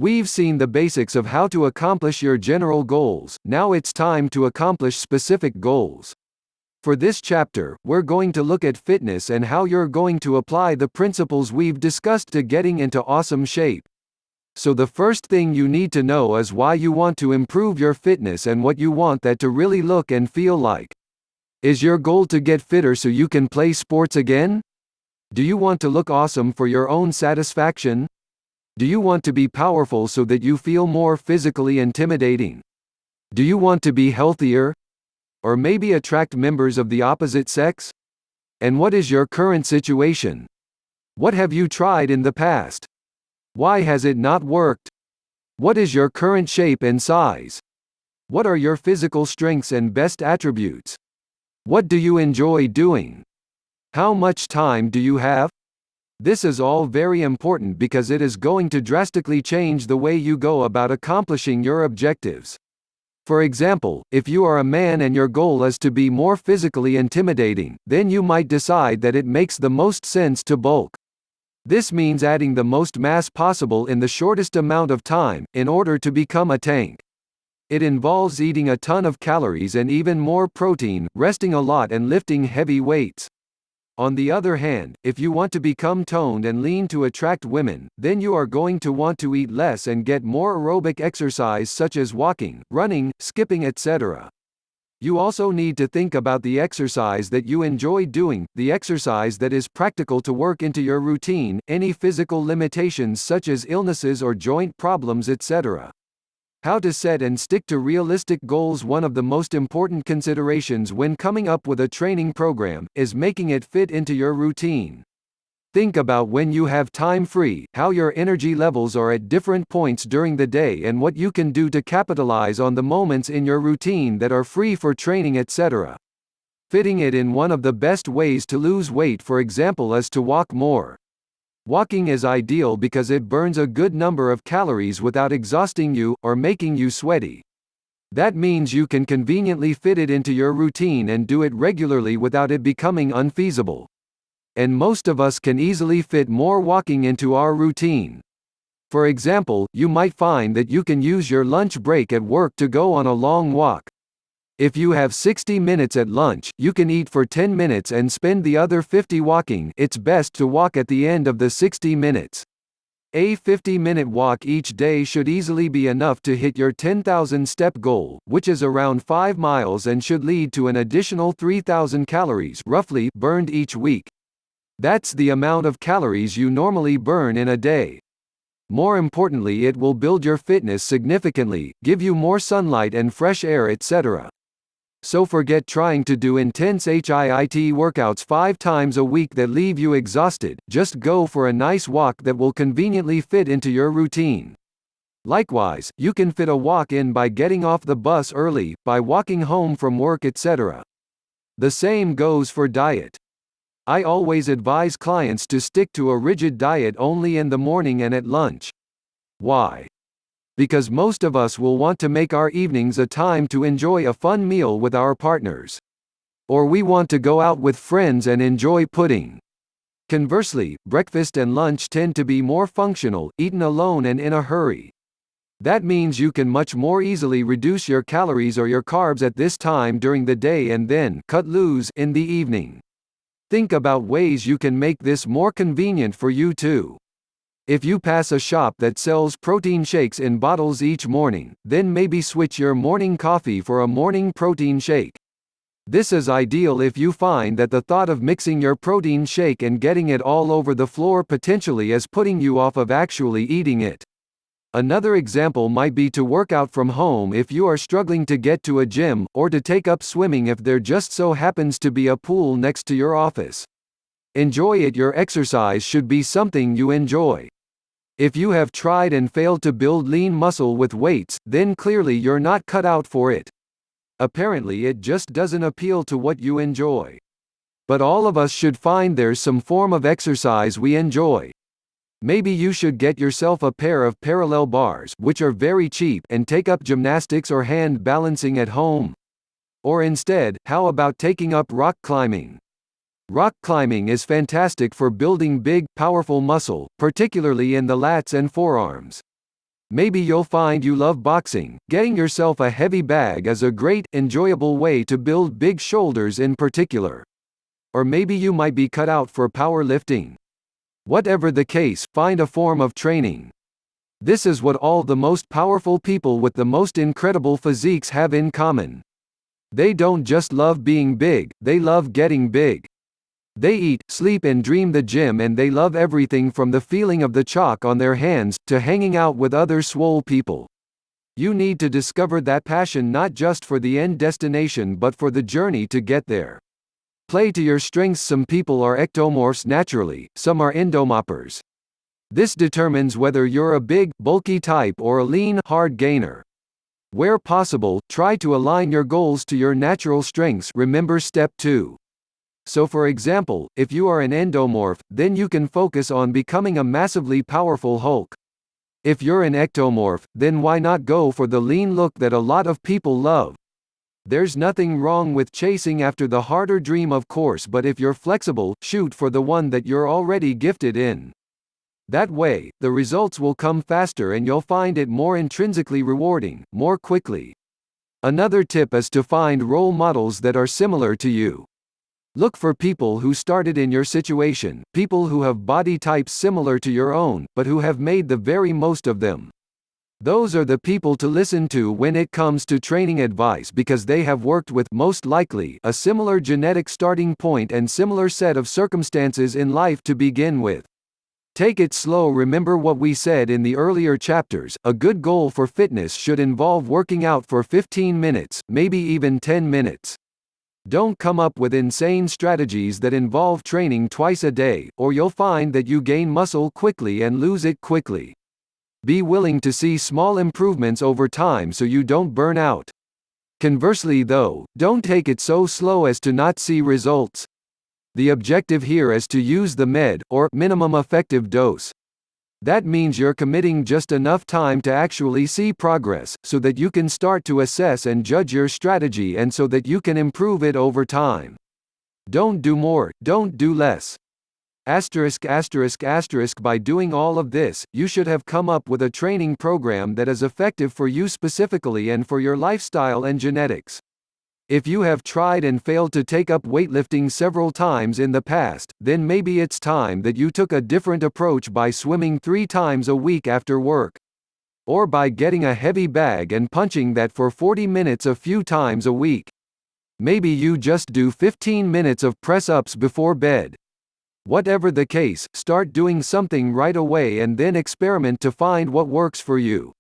We've seen the basics of how to accomplish your general goals, now it's time to accomplish specific goals. For this chapter, we're going to look at fitness and how you're going to apply the principles we've discussed to getting into awesome shape. So the first thing you need to know is why you want to improve your fitness and what you want that to really look and feel like. Is your goal to get fitter so you can play sports again? Do you want to look awesome for your own satisfaction? Do you want to be powerful so that you feel more physically intimidating? Do you want to be healthier? Or maybe attract members of the opposite sex? And what is your current situation? What have you tried in the past? Why has it not worked? What is your current shape and size? What are your physical strengths and best attributes? What do you enjoy doing? How much time do you have? This is all very important because it is going to drastically change the way you go about accomplishing your objectives. For example, if you are a man and your goal is to be more physically intimidating, then you might decide that it makes the most sense to bulk. This means adding the most mass possible in the shortest amount of time, in order to become a tank. It involves eating a ton of calories and even more protein, resting a lot and lifting heavy weights. On the other hand, if you want to become toned and lean to attract women, then you are going to want to eat less and get more aerobic exercise such as walking, running, skipping, etc. You also need to think about the exercise that you enjoy doing, the exercise that is practical to work into your routine, any physical limitations such as illnesses or joint problems, etc. How to set and stick to realistic goals. One of the most important considerations when coming up with a training program is making it fit into your routine. Think about when you have time free, how your energy levels are at different points during the day, and what you can do to capitalize on the moments in your routine that are free for training, etc. Fitting it in. One of the best ways to lose weight, for example, is to walk more. Walking is ideal because it burns a good number of calories without exhausting you, or making you sweaty. That means you can conveniently fit it into your routine and do it regularly without it becoming unfeasible. And most of us can easily fit more walking into our routine. For example, you might find that you can use your lunch break at work to go on a long walk. If you have 60 minutes at lunch, you can eat for 10 minutes and spend the other 50 walking. It's best to walk at the end of the 60 minutes. A 50-minute walk each day should easily be enough to hit your 10,000 step goal, which is around 5 miles, and should lead to an additional 3,000 calories roughly burned each week. That's the amount of calories you normally burn in a day. More importantly, it will build your fitness significantly, give you more sunlight and fresh air, etc. So forget trying to do intense HIIT workouts 5 times a week that leave you exhausted. Just go for a nice walk that will conveniently fit into your routine. Likewise, you can fit a walk in by getting off the bus early, by walking home from work, etc. The same goes for diet. I always advise clients to stick to a rigid diet only in the morning and at lunch. Why? Because most of us will want to make our evenings a time to enjoy a fun meal with our partners. Or we want to go out with friends and enjoy pudding. Conversely, breakfast and lunch tend to be more functional, eaten alone and in a hurry. That means you can much more easily reduce your calories or your carbs at this time during the day and then cut loose in the evening. Think about ways you can make this more convenient for you too. If you pass a shop that sells protein shakes in bottles each morning, then maybe switch your morning coffee for a morning protein shake. This is ideal if you find that the thought of mixing your protein shake and getting it all over the floor potentially is putting you off of actually eating it. Another example might be to work out from home if you are struggling to get to a gym, or to take up swimming if there just so happens to be a pool next to your office. Enjoy it. Your exercise should be something you enjoy. If you have tried and failed to build lean muscle with weights, then clearly you're not cut out for it. Apparently it just doesn't appeal to what you enjoy. But all of us should find there's some form of exercise we enjoy. Maybe you should get yourself a pair of parallel bars, which are very cheap, and take up gymnastics or hand balancing at home. Or instead, how about taking up rock climbing? Rock climbing is fantastic for building big, powerful muscle, particularly in the lats and forearms. Maybe you'll find you love boxing. Getting yourself a heavy bag is a great, enjoyable way to build big shoulders in particular. Or maybe you might be cut out for powerlifting. Whatever the case, find a form of training. This is what all the most powerful people with the most incredible physiques have in common. They don't just love being big, they love getting big. They eat, sleep and dream the gym, and they love everything from the feeling of the chalk on their hands, to hanging out with other swole people. You need to discover that passion not just for the end destination but for the journey to get there. Play to your strengths. Some people are ectomorphs naturally, some are endomorphs. This determines whether you're a big, bulky type or a lean, hard gainer. Where possible, try to align your goals to your natural strengths. Remember step 2. So for example, if you are an endomorph, then you can focus on becoming a massively powerful Hulk. If you're an ectomorph, then why not go for the lean look that a lot of people love? There's nothing wrong with chasing after the harder dream, of course, but if you're flexible, shoot for the one that you're already gifted in. That way, the results will come faster and you'll find it more intrinsically rewarding, more quickly. Another tip is to find role models that are similar to you. Look for people who started in your situation, people who have body types similar to your own, but who have made the very most of them. Those are the people to listen to when it comes to training advice, because they have worked with, most likely, a similar genetic starting point and similar set of circumstances in life to begin with. Take it slow. Remember what we said in the earlier chapters, a good goal for fitness should involve working out for 15 minutes, maybe even 10 minutes. Don't come up with insane strategies that involve training twice a day, or you'll find that you gain muscle quickly and lose it quickly. Be willing to see small improvements over time so you don't burn out. Conversely though, don't take it so slow as to not see results. The objective here is to use the MED, or minimum effective dose. That means you're committing just enough time to actually see progress, so that you can start to assess and judge your strategy and so that you can improve it over time. Don't do more, don't do less. By doing all of this, you should have come up with a training program that is effective for you specifically and for your lifestyle and genetics. If you have tried and failed to take up weightlifting several times in the past, then maybe it's time that you took a different approach by swimming 3 times a week after work. Or by getting a heavy bag and punching that for 40 minutes a few times a week. Maybe you just do 15 minutes of press-ups before bed. Whatever the case, start doing something right away and then experiment to find what works for you.